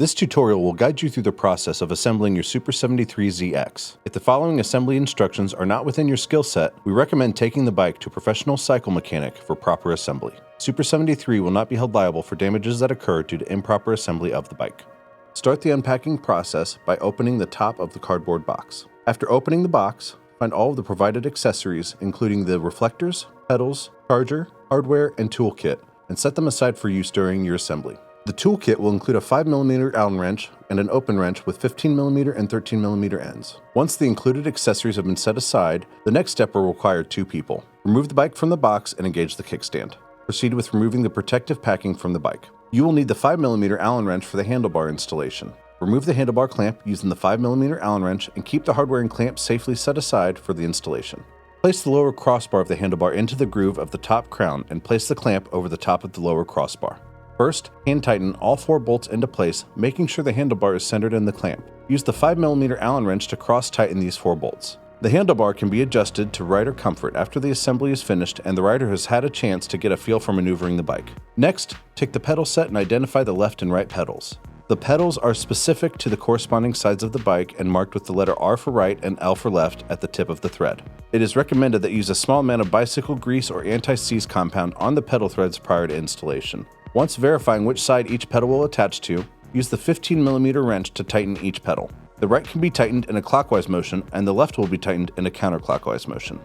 This tutorial will guide you through the process of assembling your SUPER73ZX. If the following assembly instructions are not within your skill set, we recommend taking the bike to a professional cycle mechanic for proper assembly. SUPER73 will not be held liable for damages that occur due to improper assembly of the bike. Start the unpacking process by opening the top of the cardboard box. After opening the box, find all of the provided accessories, including the reflectors, pedals, charger, hardware, and toolkit, and set them aside for use during your assembly. The toolkit will include a 5mm Allen wrench and an open wrench with 15mm and 13mm ends. Once the included accessories have been set aside, the next step will require 2 people. Remove the bike from the box and engage the kickstand. Proceed with removing the protective packing from the bike. You will need the 5mm Allen wrench for the handlebar installation. Remove the handlebar clamp using the 5mm Allen wrench and keep the hardware and clamp safely set aside for the installation. Place the lower crossbar of the handlebar into the groove of the top crown and place the clamp over the top of the lower crossbar. First, hand tighten all 4 bolts into place, making sure the handlebar is centered in the clamp. Use the 5mm Allen wrench to cross-tighten these 4 bolts. The handlebar can be adjusted to rider comfort after the assembly is finished and the rider has had a chance to get a feel for maneuvering the bike. Next, take the pedal set and identify the left and right pedals. The pedals are specific to the corresponding sides of the bike and marked with the letter R for right and L for left at the tip of the thread. It is recommended that you use a small amount of bicycle grease or anti-seize compound on the pedal threads prior to installation. Once verifying which side each pedal will attach to, use the 15mm wrench to tighten each pedal. The right can be tightened in a clockwise motion and the left will be tightened in a counterclockwise motion.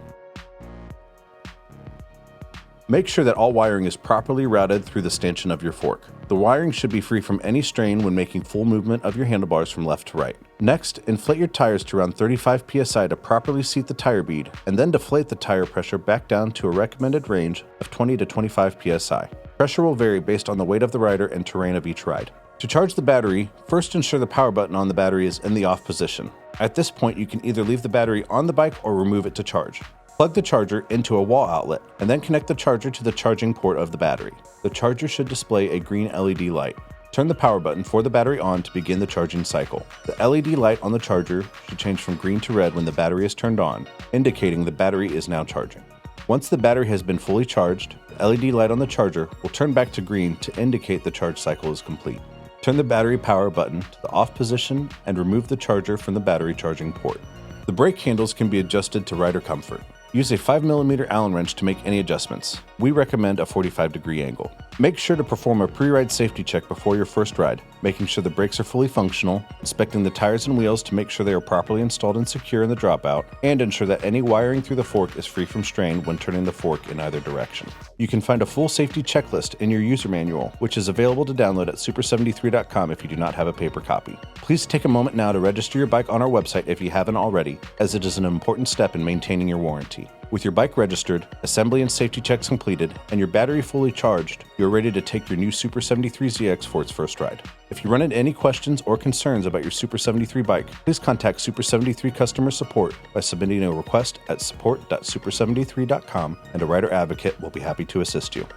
Make sure that all wiring is properly routed through the stanchion of your fork. The wiring should be free from any strain when making full movement of your handlebars from left to right. Next, inflate your tires to around 35 psi to properly seat the tire bead, and then deflate the tire pressure back down to a recommended range of 20 to 25 psi. Pressure will vary based on the weight of the rider and terrain of each ride. To charge the battery, first ensure the power button on the battery is in the off position. At this point, you can either leave the battery on the bike or remove it to charge. Plug the charger into a wall outlet and then connect the charger to the charging port of the battery. The charger should display a green LED light. Turn the power button for the battery on to begin the charging cycle. The LED light on the charger should change from green to red when the battery is turned on, indicating the battery is now charging. Once the battery has been fully charged, the LED light on the charger will turn back to green to indicate the charge cycle is complete. Turn the battery power button to the off position and remove the charger from the battery charging port. The brake handles can be adjusted to rider comfort. Use a 5mm Allen wrench to make any adjustments. We recommend a 45-degree angle. Make sure to perform a pre-ride safety check before your first ride, making sure the brakes are fully functional, inspecting the tires and wheels to make sure they are properly installed and secure in the dropout, and ensure that any wiring through the fork is free from strain when turning the fork in either direction. You can find a full safety checklist in your user manual, which is available to download at super73.com if you do not have a paper copy. Please take a moment now to register your bike on our website if you haven't already, as it is an important step in maintaining your warranty. With your bike registered, assembly and safety checks completed, and your battery fully charged, you're ready to take your new SUPER73ZX for its first ride. If you run into any questions or concerns about your SUPER73 bike, please contact Super73 customer support by submitting a request at support.super73.com, and a rider advocate will be happy to assist you.